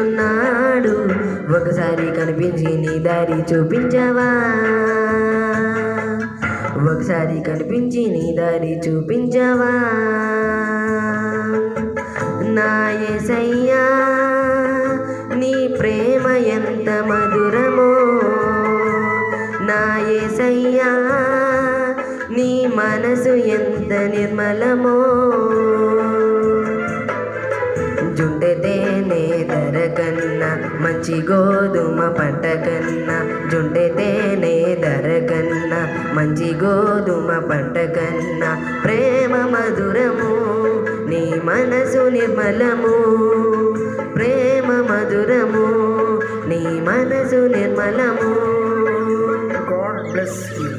పిలుస్తున్నాడు. ఒకసారి కనిపించి నీ దారి చూపించవా, ఒకసారి కనిపించి నీ దారి చూపించవా. నా యేసయ్యా నీ ప్రేమ ఎంత మధురమో, నా యేసయ్యా నీ మనసు ఎంత నిర్మలమో. జుండె తేనె ధర కన్నా మంచి గోధుమ పంట కన్నా, జుండె తేనె ధర కన్నా మంచి గోధుమ పంట కన్నా ప్రేమ మధురము, నీ మనసు నిర్మలము. ప్రేమ మధురము, నీ మనసు నిర్మలము. God bless you.